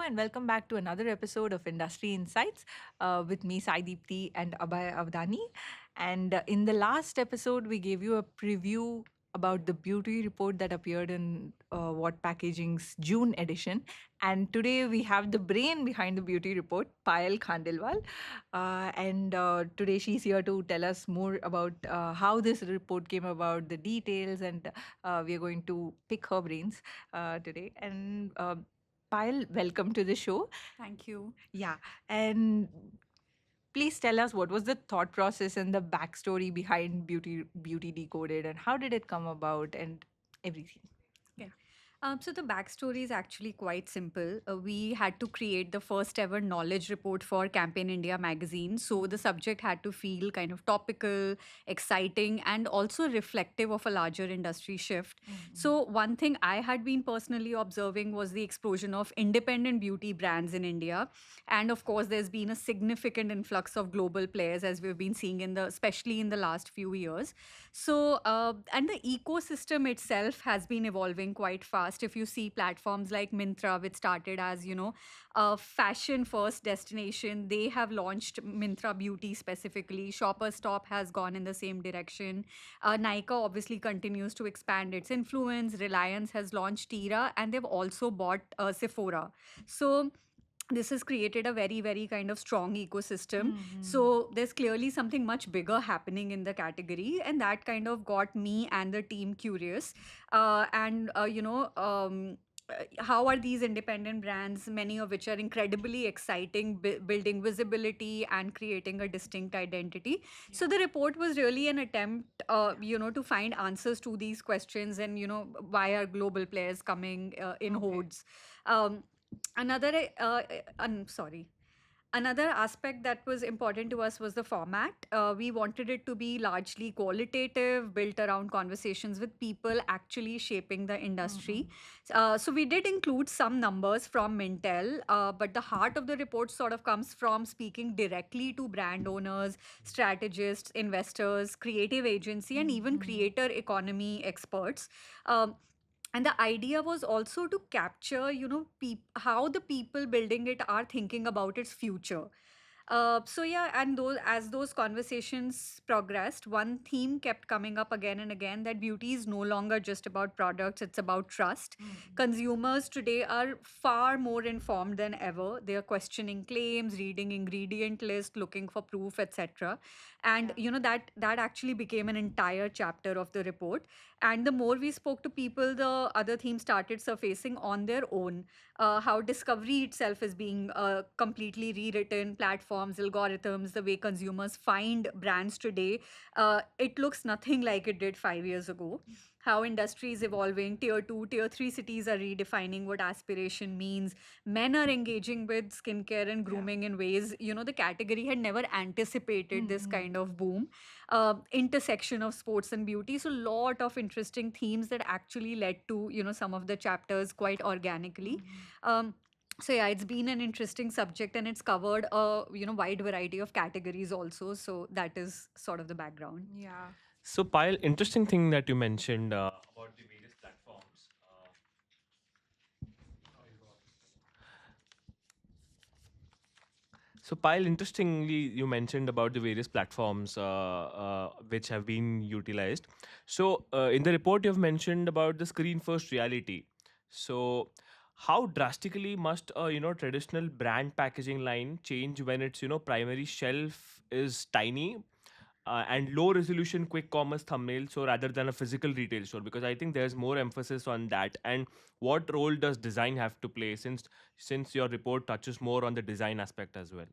and welcome back to another episode of Industry Insights with me, Sai Deepti, and Abhay Avdani. And in the last episode, we gave you a preview about the beauty report that appeared in What Packaging's June edition. And today we have the brain behind the beauty report, Payal Khandelwal. And today she's here to tell us more about how this report came about, the details, and we are going to pick her brains today. And Payal, welcome to the show. Thank you. Yeah, and please tell us what was the thought process and the backstory behind Beauty Decoded, and how did it come about, and everything. Okay. So the backstory is actually quite simple. We had to create the first ever knowledge report for Campaign India magazine. So the subject had to feel kind of topical, exciting, and also reflective of a larger industry shift. So one thing I had been personally observing was the explosion of independent beauty brands in India. And of course, there's been a significant influx of global players as we've been seeing especially in the last few years. And the ecosystem itself has been evolving quite fast. If you see platforms like Mintra, which started as, a fashion first destination, they have launched Mintra Beauty specifically. Shoppers Stop has gone in the same direction. Nykaa obviously continues to expand its influence. Reliance has launched Tira, and they've also bought Sephora. So this has created a very, very kind of strong ecosystem. So there's clearly something much bigger happening in the category, and that kind of got me and the team curious. And how are these independent brands, many of which are incredibly exciting, building visibility and creating a distinct identity? So the report was really an attempt, to find answers to these questions, and why are global players coming in hordes? Um, another I'm sorry Another aspect that was important to us was the format. We wanted it to be largely qualitative, built around conversations with people actually shaping the industry. So we did include some numbers from Mintel, but the heart of the report sort of comes from speaking directly to brand owners, strategists, investors, creative agency, and even creator economy experts. Um, and the idea was also to capture how the people building it are thinking about its future. So yeah, and those conversations progressed, one theme kept coming up again and again, that beauty is no longer just about products, it's about trust. Consumers today are far more informed than ever. They are questioning claims, reading ingredient list, looking for proof, etc. And that actually became an entire chapter of the report. And the more we spoke to people, the other themes started surfacing on their own. How discovery itself is being completely rewritten, platforms, algorithms, the way consumers find brands today, it looks nothing like it did 5 years ago. How industry is evolving, tier 2, tier 3 cities are redefining what aspiration means. Men are engaging with skincare and grooming in ways, the category had never anticipated this kind of boom. Intersection of sports and beauty. So lot of interesting themes that actually led to, some of the chapters quite organically. Um, so yeah, it's been an interesting subject, and it's covered a wide variety of categories also. So that is sort of the background. Yeah. So, Pyle, interesting thing that you mentioned about the various platforms. So, Pyle, interestingly, you mentioned about the various platforms which have been utilized. So, in the report, you have mentioned about the screen first reality. So, how drastically must a traditional brand packaging line change when its primary shelf is tiny and low resolution quick commerce thumbnail, so rather than a physical retail store? Because I think there's more emphasis on that. And what role does design have to play, since your report touches more on the design aspect as well?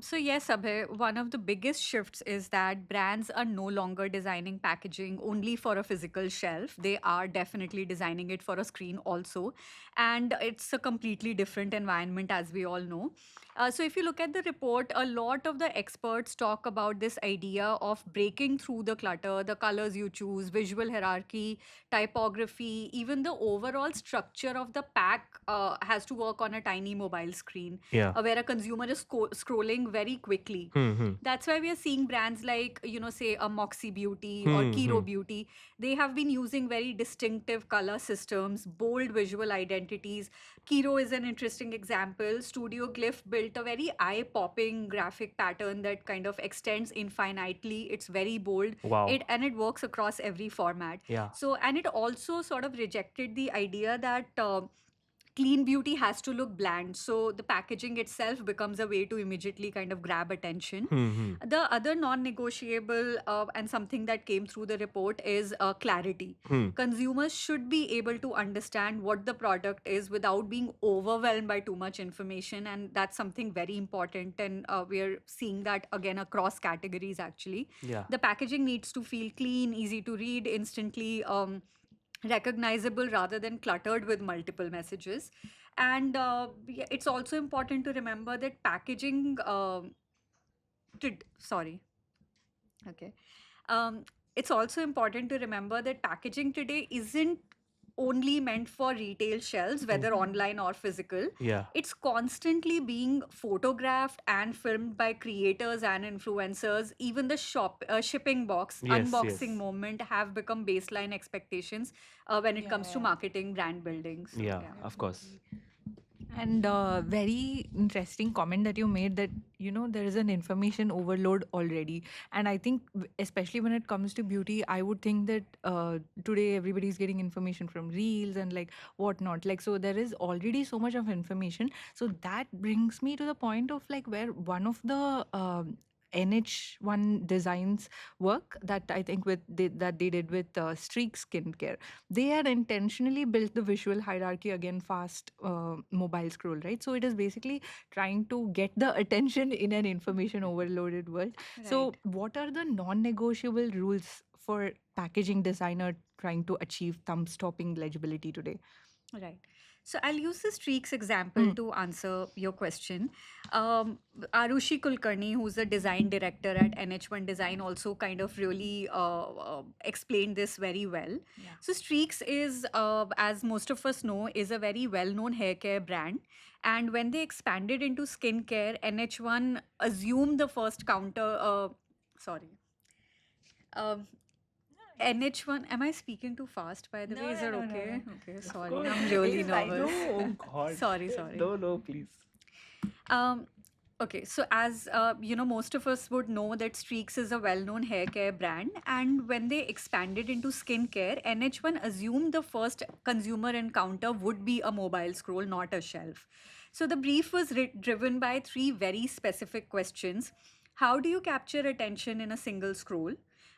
So yes, Abhay, one of the biggest shifts is that brands are no longer designing packaging only for a physical shelf. They are definitely designing it for a screen also. And it's a completely different environment, as we all know. So, if you look at the report, a lot of the experts talk about this idea of breaking through the clutter, the colors you choose, visual hierarchy, typography, even the overall structure of the pack has to work on a tiny mobile screen Yeah. where a consumer is scrolling very quickly. Hmm. That's why we are seeing brands like, say a Moxie Beauty or Hmm. Kiro Beauty. They have been using very distinctive color systems, bold visual identities. Kiro is an interesting example. Studio Glyph built a very eye popping graphic pattern that kind of extends infinitely. It's very bold. Wow. It works across every format. Yeah. So, and it also sort of rejected the idea that clean beauty has to look bland. So the packaging itself becomes a way to immediately kind of grab attention. Hmm. The other non negotiable and something that came through the report is clarity. Hmm. Consumers should be able to understand what the product is without being overwhelmed by too much information. And that's something very important. And we're seeing that again across categories actually. Yeah. The packaging needs to feel clean, easy to read, instantly recognizable rather than cluttered with multiple messages. And it's also important to remember that packaging sorry. Okay. Um, it's also important to remember that packaging today isn't only meant for retail shelves, whether online or physical. Yeah. It's constantly being photographed and filmed by creators and influencers. Even the shipping box, Yes. unboxing Yes. moment have become baseline expectations when it comes to marketing, brand building. So, Yeah. Of course. And very interesting comment that you made that there is an information overload already, and I think especially when it comes to beauty, I would think that today everybody's getting information from reels and like whatnot. Like, so there is already so much of information. So that brings me to the point of like where one of the NH1 designs work that I think that they did with Streak Skincare. They had intentionally built the visual hierarchy again, fast mobile scroll, right? So it is basically trying to get the attention in an information overloaded world. So right. what are the non-negotiable rules for packaging designer trying to achieve thumb stopping legibility today? Right. So I'll use the streaks example Mm. to answer your question. Arushi Kulkarni, who's the design director at NH1 Design, also kind of really explained this very well. Yeah. So Streaks is, as most of us know, is a very well-known hair care brand. And when they expanded into skincare, NH1 assumed the first counter. Sorry. Um, NH1, am I speaking too fast, by the way? Is it okay? Okay, sorry. I'm really nervous. God. Sorry. No, please. Um, okay, so as most of us would know that Streaks is a well-known hair care brand, and when they expanded into skincare, NH1 assumed the first consumer encounter would be a mobile scroll, not a shelf. So the brief was driven by three very specific questions. How do you capture attention in a single scroll?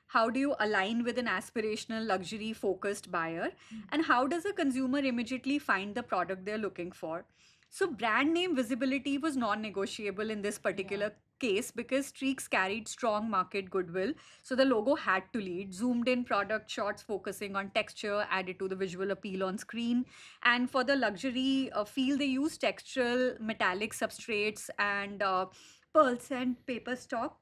How do you align with an aspirational luxury focused buyer? And how does a consumer immediately find the product they're looking for? So, brand name visibility was non negotiable in this particular case because Streaks carried strong market goodwill. So, the logo had to lead. Zoomed in product shots focusing on texture added to the visual appeal on screen. And for the luxury feel, they used textural metallic substrates and pearls and paper stock.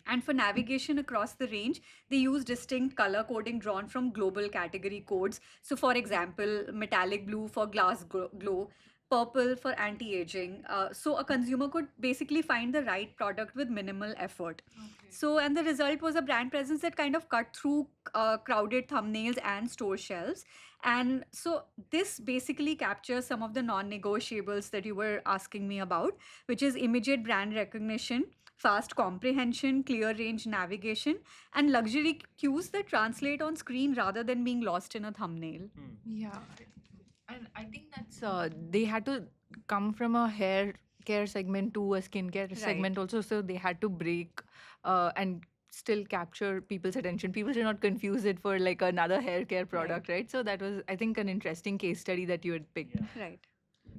And for navigation across the range, they use distinct color coding drawn from global category codes. So, for example, metallic blue for glass glow, purple for anti aging. So, a consumer could basically find the right product with minimal effort. So, and the result was a brand presence that kind of cut through crowded thumbnails and store shelves. And so, this basically captures some of the non negotiables that you were asking me about, which is immediate brand recognition, fast comprehension, clear range navigation, and luxury cues that translate on screen rather than being lost in a thumbnail. Yeah, and I think that's they had to come from a hair care segment to a skincare segment also, so they had to break and still capture people's attention. People should not confuse it for like another hair care product, right? So that was, I think, an interesting case study that you had picked. Right.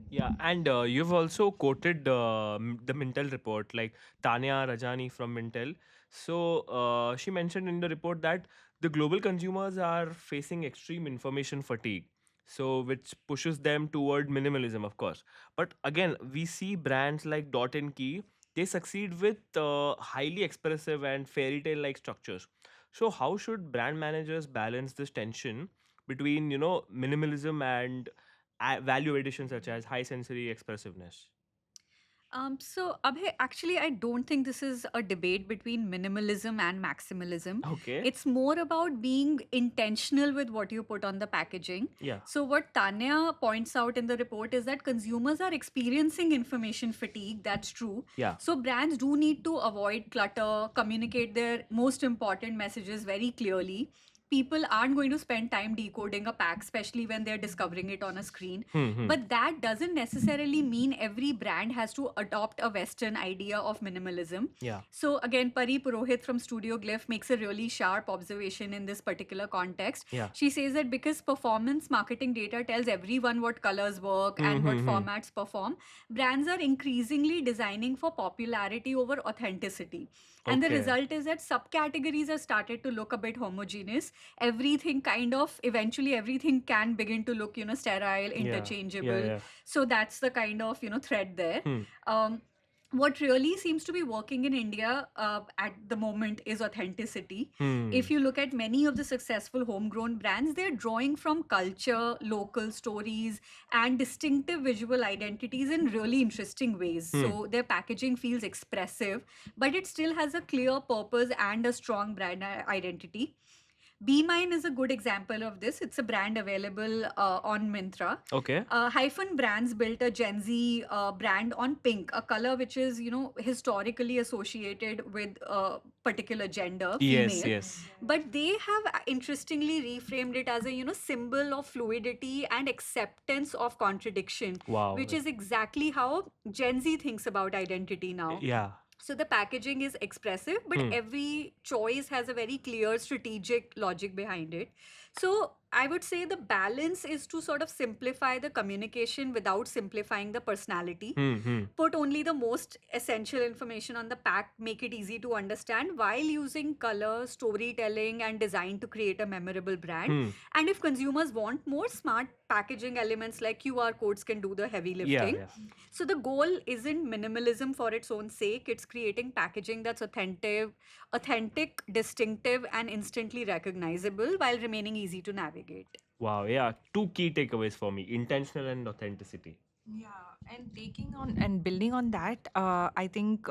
Yeah, and you've also quoted the Mintel report, like Tanya Rajani from Mintel. So she mentioned in the report that the global consumers are facing extreme information fatigue. so which pushes them toward minimalism, of course. But again, we see brands like Dot and Key, they succeed with highly expressive and fairy tale like structures. So how should brand managers balance this tension between, minimalism and value addition such as high sensory expressiveness? So Abhay, actually, I don't think this is a debate between minimalism and maximalism. Okay. It's more about being intentional with what you put on the packaging. Yeah. So, what Tanya points out in the report is that consumers are experiencing information fatigue. That's true. Yeah. So, brands do need to avoid clutter, communicate their most important messages very clearly. People aren't going to spend time decoding a pack, especially when they're discovering it on a screen. Hmm. But that doesn't necessarily mean every brand has to adopt a Western idea of minimalism. Yeah. So, again, Pari Purohit from Studio Glyph makes a really sharp observation in this particular context. Yeah. She says that because performance marketing data tells everyone what colors work and what formats perform, brands are increasingly designing for popularity over authenticity. And the Okay. result is that subcategories are started to look a bit homogeneous. Everything eventually everything can begin to look, sterile, interchangeable. Yeah. So that's the kind of, thread there. Hmm. What really seems to be working in India at the moment is authenticity. Hmm. If you look at many of the successful homegrown brands, they're drawing from culture, local stories, and distinctive visual identities in really interesting ways. So their packaging feels expressive, but it still has a clear purpose and a strong brand identity. Be Mine is a good example of this. It's a brand available on Myntra. Okay. Hyphen Brands built a Gen Z brand on pink, a color which is, historically associated with a particular gender, Yes. female. Yes. But they have interestingly reframed it as a, symbol of fluidity and acceptance of contradiction, Wow. which is exactly how Gen Z thinks about identity now. Yeah. So the packaging is expressive, but every choice has a very clear strategic logic behind it. So I would say the balance is to sort of simplify the communication without simplifying the personality. Put only the most essential information on the pack, make it easy to understand while using color, storytelling, and design to create a memorable brand. And if consumers want more, smart packaging elements like QR codes can do the heavy lifting. Yeah. So the goal isn't minimalism for its own sake. It's creating packaging that's authentic, distinctive, and instantly recognizable while remaining easy to navigate. Wow. Yeah. Two key takeaways for me: intentional and authenticity. Yeah, and taking on and building on that, I think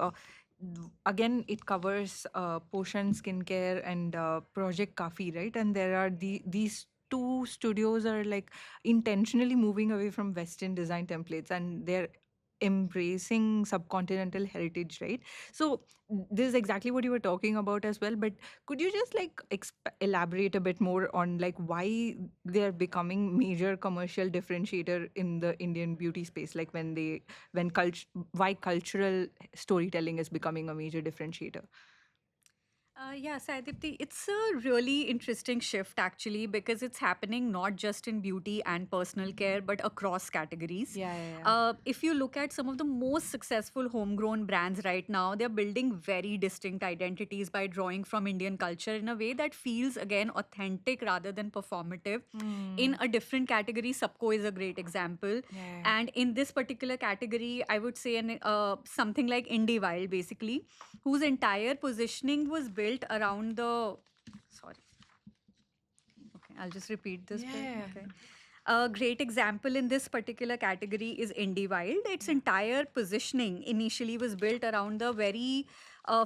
again it covers Potion Skincare and Project Kafi, right? And there are these two studios are like intentionally moving away from Western design templates, and they're embracing subcontinental heritage, right? So this is exactly what you were talking about as well. But could you just like elaborate a bit more on like why they're becoming major commercial differentiator in the Indian beauty space? Like why cultural storytelling is becoming a major differentiator? Yeah, Saidipti, it's a really interesting shift actually because it's happening not just in beauty and personal care but across categories. Yeah. If you look at some of the most successful homegrown brands right now, they're building very distinct identities by drawing from Indian culture in a way that feels again authentic rather than performative. In a different category, Subco is a great example. Yeah. And in this particular category, I would say something like Indie Wild, basically, whose entire positioning was built around the. Sorry. Okay, I'll just repeat this bit. Yeah. Okay. A great example in this particular category is Indie Wild. Its entire positioning initially was built around the very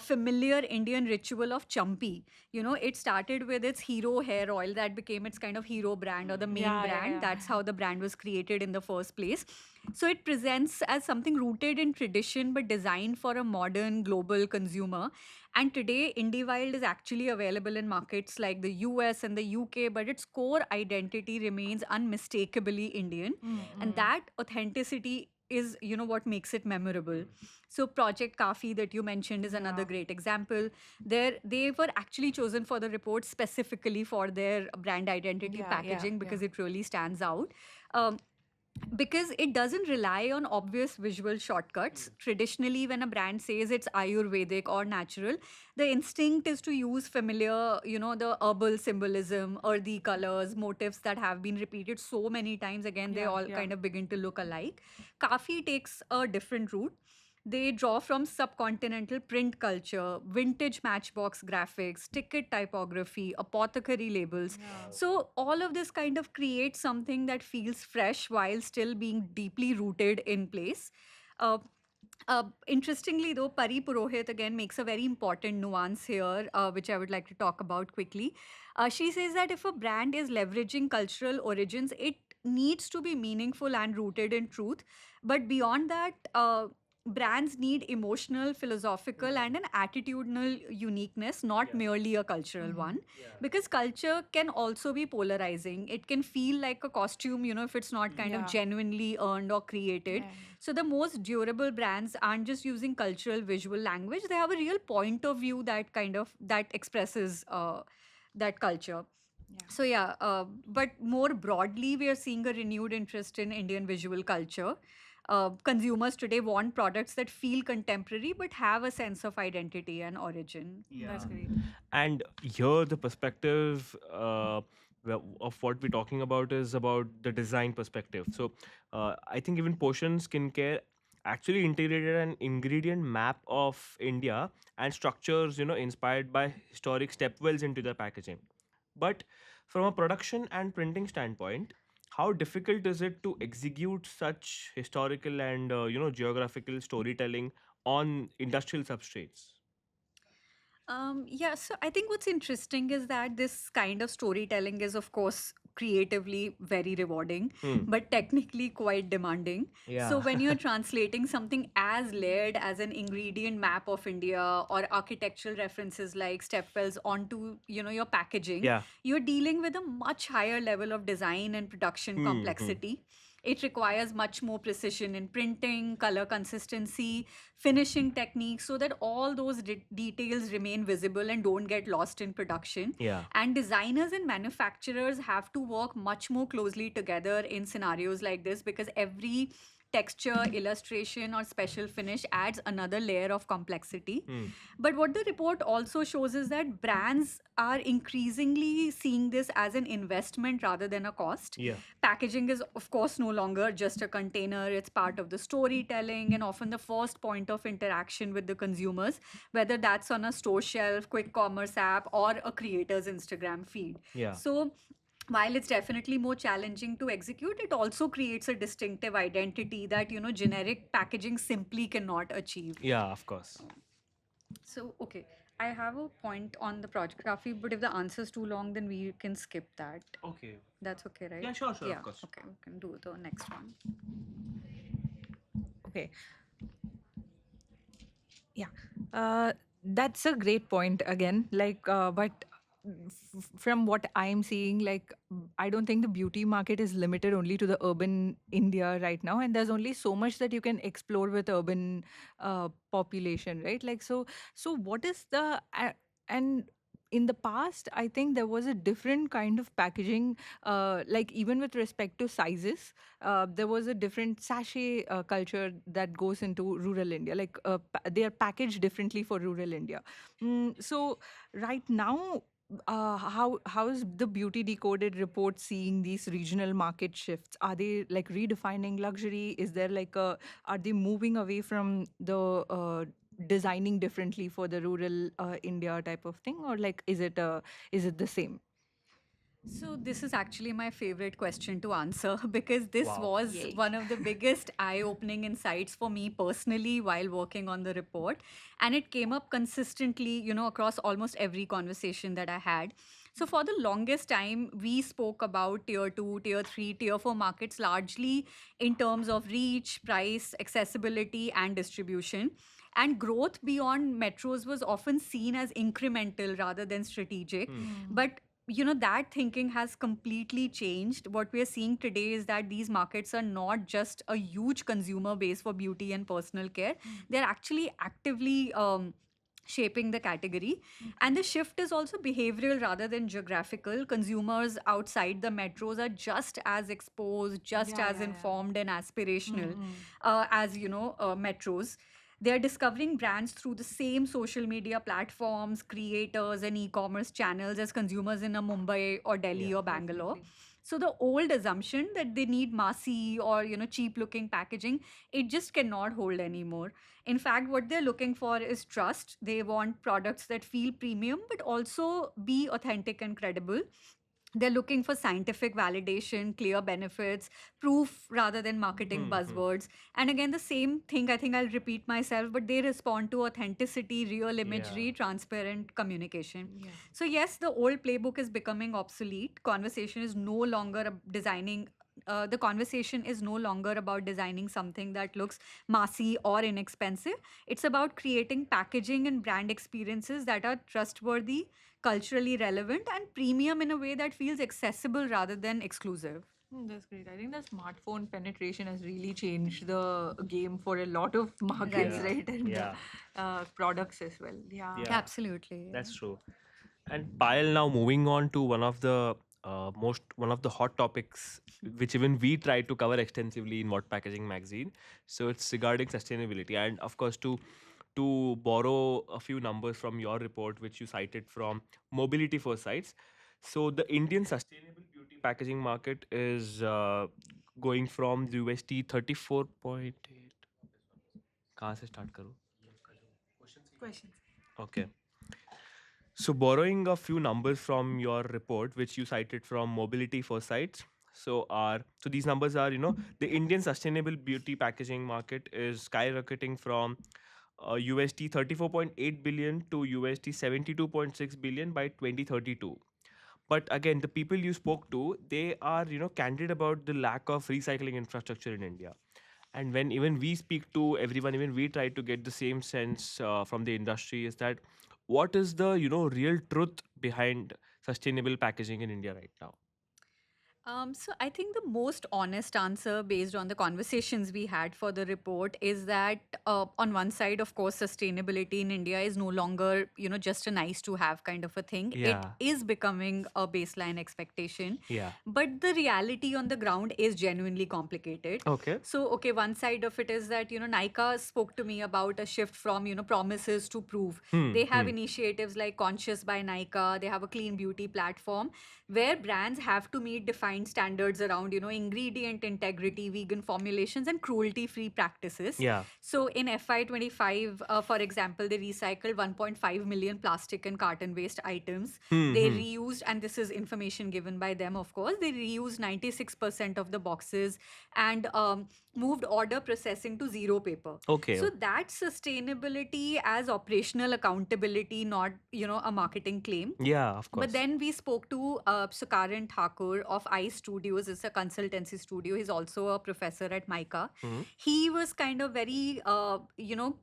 familiar Indian ritual of champi. It started with its hero hair oil that became its kind of hero brand or the main brand. Yeah. That's how the brand was created in the first place. So it presents as something rooted in tradition but designed for a modern global consumer. And today, Indie Wild is actually available in markets like the US and the UK, but its core identity remains unmistakably Indian. And that authenticity is, what makes it memorable. So Project Kafi that you mentioned is another great example. They were actually chosen for the report specifically for their brand identity packaging because it really stands out. because it doesn't rely on obvious visual shortcuts. Traditionally, when a brand says it's Ayurvedic or natural, the instinct is to use familiar, the herbal symbolism, earthy colors, motifs that have been repeated so many times. Again, they Yeah, all yeah. kind of begin to look alike. Kafi takes a different route. They draw from subcontinental print culture, vintage matchbox graphics, ticket typography, apothecary labels. Yeah. So, all of this kind of creates something that feels fresh while still being deeply rooted in place. Uh, Interestingly, though, Pari Purohit again makes a very important nuance here, which I would like to talk about quickly. She says that if a brand is leveraging cultural origins, it needs to be meaningful and rooted in truth. But beyond that, brands need emotional, philosophical, and an attitudinal uniqueness, not merely a cultural Mhm. one. Because culture can also be polarizing. It can feel like a costume, if it's not kind of Yeah. genuinely earned or created. Yeah. So the most durable brands aren't just using cultural visual language. They have a real point of view that kind of that expresses that culture. Yeah. So yeah, but more broadly, we are seeing a renewed interest in Indian visual culture. Consumers today want products that feel contemporary but have a sense of identity and origin. That's great. And here the perspective of what we're talking about is about the design perspective. So I think even Potion Skincare actually integrated an ingredient map of India and structures, inspired by historic stepwells into their packaging. But from a production and printing standpoint, how difficult is it to execute such historical and geographical storytelling on industrial substrates? Yeah, so I think what's interesting is that this kind of storytelling is, of course, creatively very rewarding, Hmm. but technically quite demanding. So Yeah. when you're translating something as layered as an ingredient map of India or architectural references like stepwells onto, your packaging, Yeah. you're dealing with a much higher level of design and production Hmm. complexity. It requires much more precision in printing, color consistency, finishing techniques, so that all those details remain visible and don't get lost in production. Yeah. And designers and manufacturers have to work much more closely together in scenarios like this, because every texture, illustration, or special finish adds another layer of complexity. Hmm. But what the report also shows is that brands are increasingly seeing this as an investment rather than a cost. Yeah. Packaging is, of course, no longer just a container, it's part of the storytelling and often the first point of interaction with the consumers, whether that's on a store shelf, quick commerce app, or a creator's Instagram feed. Yeah. So, while it's definitely more challenging to execute, it also creates a distinctive identity that, generic packaging simply cannot achieve. Yeah, of course. So, okay, I have a point on the project graphy, but if the answer is too long, then we can skip that. Okay. That's okay, right? Yeah, sure, sure, of Yeah, course. okay, we can do the next one. Okay. Yeah. That's a great point again. But from what I'm seeing, I don't think the beauty market is limited only to the urban India right now. And there's only so much that you can explore with urban population, right? So what is and in the past, I think there was a different kind of packaging, like even with respect to sizes, there was a different sachet culture that goes into rural India. They are packaged differently for rural India. So right now, how is the Beauty Decoded report seeing these regional market shifts? Are they like redefining luxury? Is there are they moving away from the designing differently for the rural India type of thing, or is it the same? So, this is actually my favorite question to answer because this Wow. was Yay. one of the biggest eye opening insights for me personally while working on the report. And it came up consistently, across almost every conversation that I had. So, for the longest time, we spoke about tier two, tier three, tier four markets largely in terms of reach, price, accessibility, and distribution. And growth beyond metros was often seen as incremental rather than strategic. Hmm. But that thinking has completely changed. What we're seeing today is that these markets are not just a huge consumer base for beauty and personal care, they're actually actively shaping the category. And the shift is also behavioral rather than geographical. Consumers outside the metros are just as exposed, just Yeah, as yeah, yeah. informed and aspirational Mm-hmm. as metros. They are discovering brands through the same social media platforms, creators, and e-commerce channels as consumers in a Mumbai or Delhi Yeah. or Bangalore. Definitely. So the old assumption that they need massy or cheap looking packaging, it just cannot hold anymore. In fact, what they're looking for is trust. They want products that feel premium but also be authentic and credible. They're looking for scientific validation, clear benefits, proof rather than marketing Hmm. buzzwords. And again, the same thing, I think I'll repeat myself, but they respond to authenticity, real Yeah. imagery, transparent communication. Yeah. So, yes, the old playbook is becoming obsolete. Conversation is no longer designing. The conversation is no longer about designing something that looks massy or inexpensive. It's about creating packaging and brand experiences that are trustworthy, culturally relevant, and premium in a way that feels accessible rather than exclusive. That's great. I think the smartphone penetration has really changed the game for a lot of markets, Right. Yeah. right? And Yeah. products as well. Yeah. Yeah. Absolutely. That's true. And Payal, now moving on to one of the hot topics, which even we try to cover extensively in What Packaging magazine. So it's regarding sustainability, and of course to borrow a few numbers from your report, which you cited from Mobility Foresights. So the Indian sustainable beauty packaging market is going from USD 34.8. कहाँ से start करूँ? Questions. Okay. So, borrowing a few numbers from your report, which you cited from Mobility Foresights. So these numbers are, the Indian sustainable beauty packaging market is skyrocketing from USD 34.8 billion to USD 72.6 billion by 2032. But again, the people you spoke to, they are, candid about the lack of recycling infrastructure in India. And when even we speak to everyone, even we try to get the same sense from the industry, is that what is the real truth behind sustainable packaging in India right now? So I think the most honest answer based on the conversations we had for the report is that on one side, of course, sustainability in India is no longer, just a nice to have kind of a thing. It Yeah. is becoming a baseline expectation. Yeah. But the reality on the ground is genuinely complicated. Okay. So, okay, one side of it is that, Nika spoke to me about a shift from, promises to proof. Hmm. They have initiatives like Conscious by Nika, they have a clean beauty platform where brands have to meet defined standards around ingredient integrity, vegan formulations, and cruelty free practices. Yeah. So in FY25, for example, they recycled 1.5 million plastic and carton waste items. They reused, and this is information given by them, of course, they reused 96% of the boxes and moved order processing to zero paper. Okay. So that's sustainability as operational accountability, not a marketing claim. Yeah, of course. But then we spoke to Sukaran Thakur of I Studios. It's a consultancy studio. He's also a professor at MICA. He was kind of very,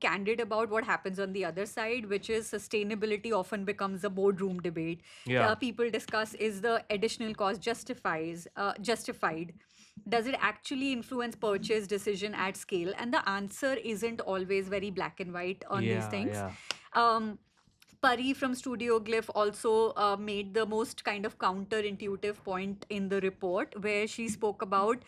candid about what happens on the other side, which is sustainability often becomes a boardroom debate. Yeah. People discuss, is the additional cost justified? Does it actually influence purchase decision at scale? And the answer isn't always very black and white on these Yeah, things. yeah. Um, Pari from Studio Glyph also made the most kind of counterintuitive point in the report where she spoke about,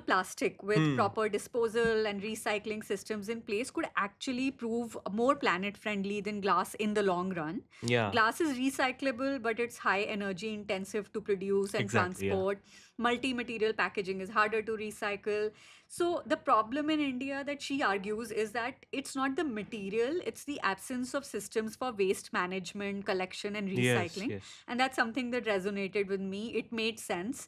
plastic with proper disposal and recycling systems in place could actually prove more planet friendly than glass in the long run. Yeah. Glass is recyclable, but it's high energy intensive to produce and Exactly, yeah. transport. Multi-material packaging is harder to recycle. So the problem in India that she argues is that it's not the material, it's the absence of systems for waste management, collection, and Yes, recycling. yes. And that's something that resonated with me. It made sense.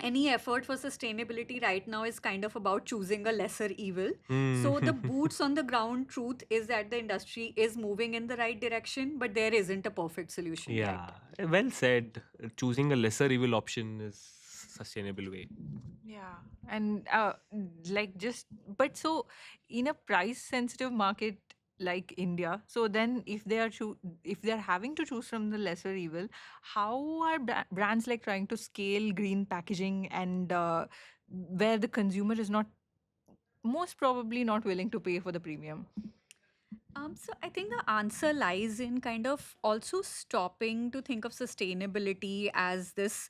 Any effort for sustainability right now is kind of about choosing a lesser evil. So the boots on the ground truth is that the industry is moving in the right direction, but there isn't a perfect solution yet. Yeah. Well said. Choosing a lesser evil option is sustainable way. Yeah, and but so in a price sensitive market like India, so then if they're having to choose from the lesser evil, how are brands like trying to scale green packaging and where the consumer is not most probably not willing to pay for the premium? So I think the answer lies in kind of also stopping to think of sustainability as this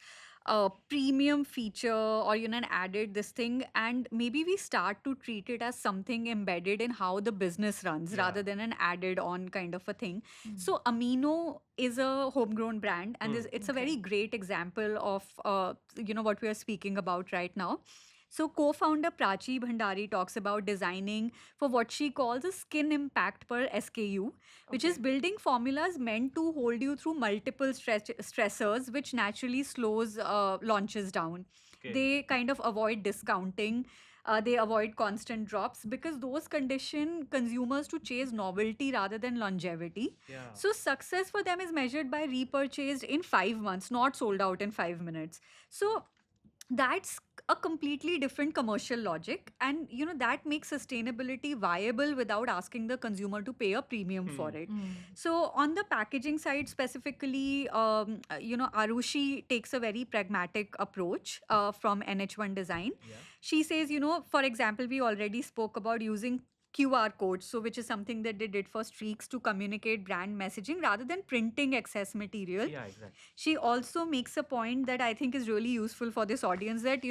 premium feature or an added this thing, and maybe we start to treat it as something embedded in how the business runs Yeah. rather than an added on kind of a thing. Mm. So Amino is a homegrown brand, and Hmm. it's a Okay. very great example of what we are speaking about right now. So co-founder Prachi Bhandari talks about designing for what she calls a skin impact per SKU, which is Okay. building formulas meant to hold you through multiple stressors, which naturally slows launches down. Okay. They kind of avoid discounting. They avoid constant drops because those condition consumers to chase novelty rather than longevity. Yeah. So success for them is measured by repurchased in 5 months, not sold out in 5 minutes. So that's a completely different commercial logic, and that makes sustainability viable without asking the consumer to pay a premium for Hmm. it. Mm. So on the packaging side specifically, Arushi takes a very pragmatic approach from NH1 Design. Yeah. She says, for example, we already spoke about using QR codes, so which is something that they did for Streaks to communicate brand messaging rather than printing excess material. Yeah, exactly. She also makes a point that I think is really useful for this audience, that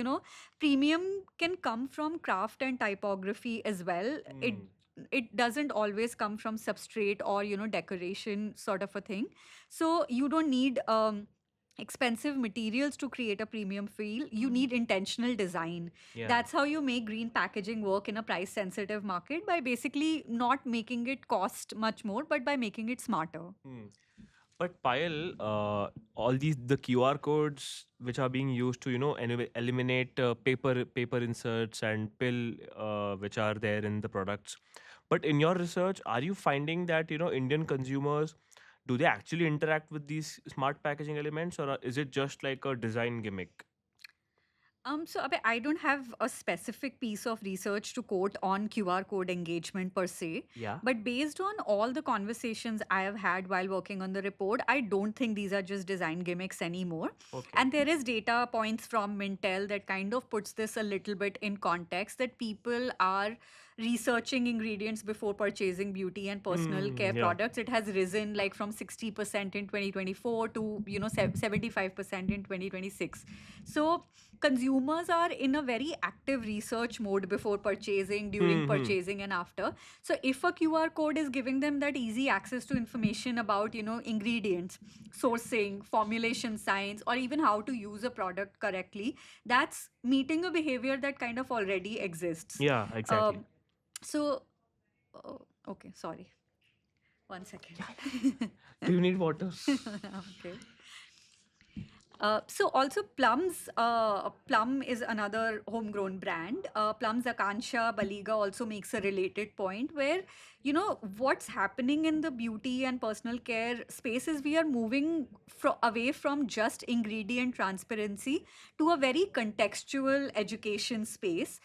premium can come from craft and typography as well. it Hmm. it doesn't always come from substrate or decoration sort of a thing. So you don't need expensive materials to create a premium feel. You Mm. need intentional design. Yeah. That's how you make green packaging work in a price sensitive market, by basically not making it cost much more but by making it smarter. Hmm. But Payal, all the QR codes which are being used to eliminate paper inserts and pill which are there in the products. But in your research, are you finding that Indian consumers, do they actually interact with these smart packaging elements, or is it just like a design gimmick? So Abhay, I don't have a specific piece of research to quote on QR code engagement per se, Yeah. but based on all the conversations I have had while working on the report, I don't think these are just design gimmicks anymore. Okay. And there is data points from Mintel that kind of puts this a little bit in context, that people are researching ingredients before purchasing beauty and personal care Yeah. products. It has risen like from 60% in 2024 to 75% in 2026. So consumers are in a very active research mode before purchasing, during Hmm. purchasing, and after. So if a QR code is giving them that easy access to information about ingredients, sourcing, formulation science, or even how to use a product correctly, that's meeting a behavior that kind of already exists. Yeah, exactly. um, so okay, sorry, 1 second. Do you need water? Okay. So also Plum is another homegrown brand. Plum's Akansha Baliga also makes a related point where, what's happening in the beauty and personal care space is we are moving away from just ingredient transparency to a very contextual education space,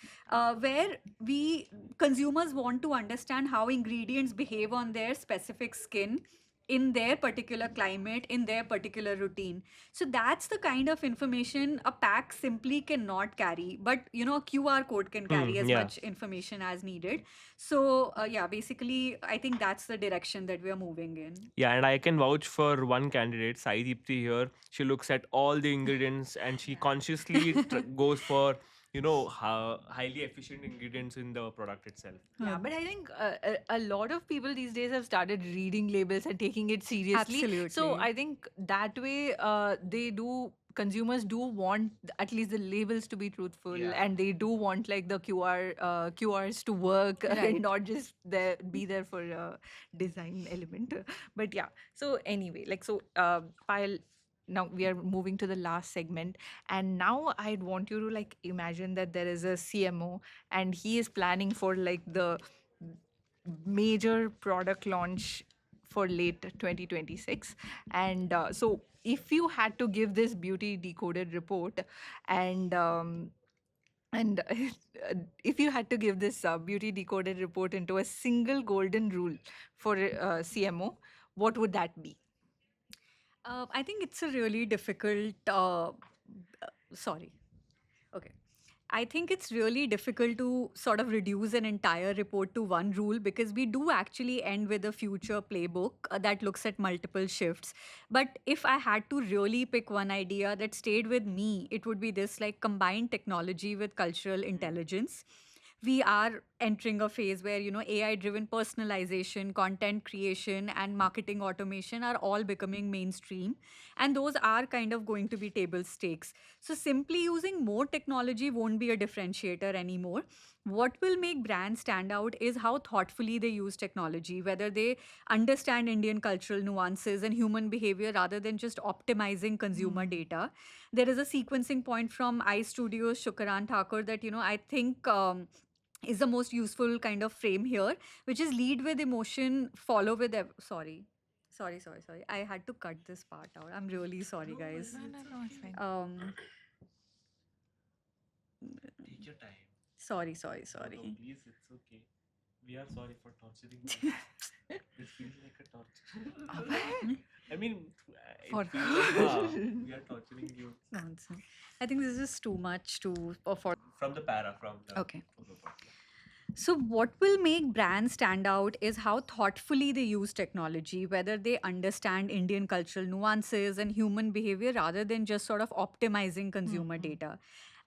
where we consumers want to understand how ingredients behave on their specific skin, in their particular climate, in their particular routine. So that's the kind of information a pack simply cannot carry, but a QR code can carry as Yeah. much information as needed. So yeah, basically I think that's the direction that we are moving in. Yeah, and I can vouch for one candidate, Sai Deepthi here. She looks at all the ingredients and she consciously goes for, highly efficient ingredients in the product itself. Yeah, but I think a lot of people these days have started reading labels and taking it seriously. So Absolutely. I think that way consumers do want at least the labels to be truthful, Yeah. and they do want like the QRs to work and Right. not just be there for a design element. But yeah, so anyway, like so Payal, now we are moving to the last segment, and now I'd want you to like imagine that there is a CMO and he is planning for like the major product launch for late 2026. And so if you had to give this beauty decoded report, and and if you had to give this beauty decoded report into a single golden rule for CMO, what would that be? I think it's a really difficult sorry. Okay. I think it's really difficult to sort of reduce an entire report to one rule because we do actually end with a future playbook that looks at multiple shifts. But if I had to really pick one idea that stayed with me, it would be this like combined technology with cultural intelligence. We are entering a phase where AI driven personalization, content creation, and marketing automation are all becoming mainstream, and those are kind of going to be table stakes. So simply using more technology won't be a differentiator anymore. What will make brands stand out is how thoughtfully they use technology, whether they understand Indian cultural nuances and human behavior rather than just optimizing consumer data. There is a sequencing point from iStudio's Shukran Thakur that I think is the most useful kind of frame here, which is lead with emotion, follow with sorry. I had to cut this part out. I'm really sorry, guys. No, it's fine. Take your time. Sorry. Please, it's okay. We are sorry for torturing you. This feels like a torture. I mean, For- it feels like we are torturing you Nonsense. I think this is too much to for. from the para, from the Okay. from the part. So, what will make brands stand out is how thoughtfully they use technology, whether they understand Indian cultural nuances and human behavior rather than just sort of optimizing consumer data.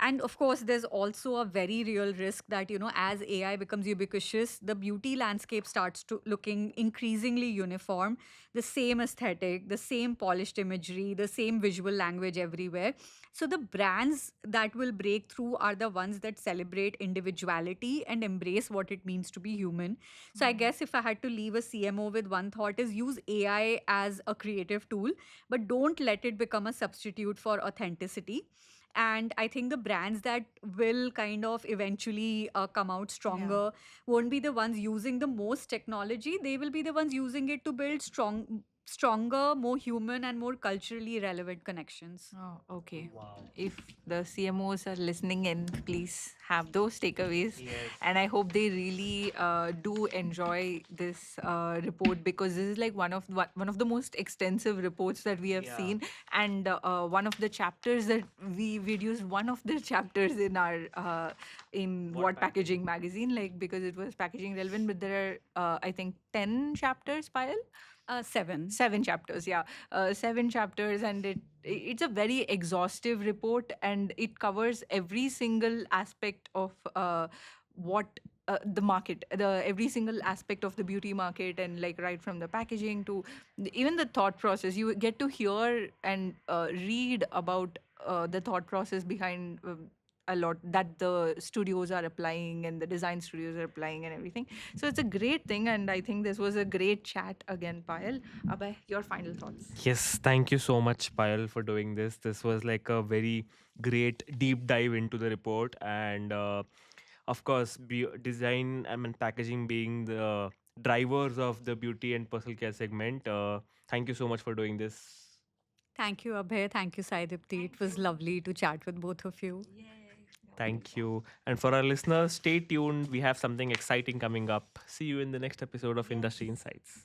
And of course, there's also a very real risk that, as AI becomes ubiquitous, the beauty landscape starts to looking increasingly uniform, the same aesthetic, the same polished imagery, the same visual language everywhere. So the brands that will break through are the ones that celebrate individuality and embrace what it means to be human. So I guess if I had to leave a CMO with one thought is use AI as a creative tool, but don't let it become a substitute for authenticity. And I think the brands that will kind of eventually come out stronger won't be the ones using the most technology. They will be the ones using it to build stronger, more human, and more culturally relevant connections. Oh, okay. Wow. If the CMOs are listening in, please have those takeaways. Yes. And I hope they really do enjoy this report, because this is like one of the most extensive reports that we have Yeah. seen. And one of the chapters that we'd used one of the chapters in our in What What Packaging magazine, like because it was packaging relevant. But there are I think 10 chapters, Payal. 7. 7 chapters, yeah. 7 chapters, and it's a very exhaustive report, and it covers every single aspect of what the market, the every single aspect of the beauty market, and like right from the packaging to even the thought process. You get to hear and read about the thought process behind a lot that the studios are applying and the design studios are applying and everything. So it's a great thing, and I think this was a great chat again, Payal. Abhay, your final thoughts. Yes, thank you so much, Payal, for doing this. This was like a very great deep dive into the report, and of course, design and packaging being the drivers of the beauty and personal care segment. Thank you so much for doing this. Thank you, Abhay. Thank you, Saidipti. It was lovely to chat with both of you. Thank you. And for our listeners, stay tuned. We have something exciting coming up. See you in the next episode of Industry Insights.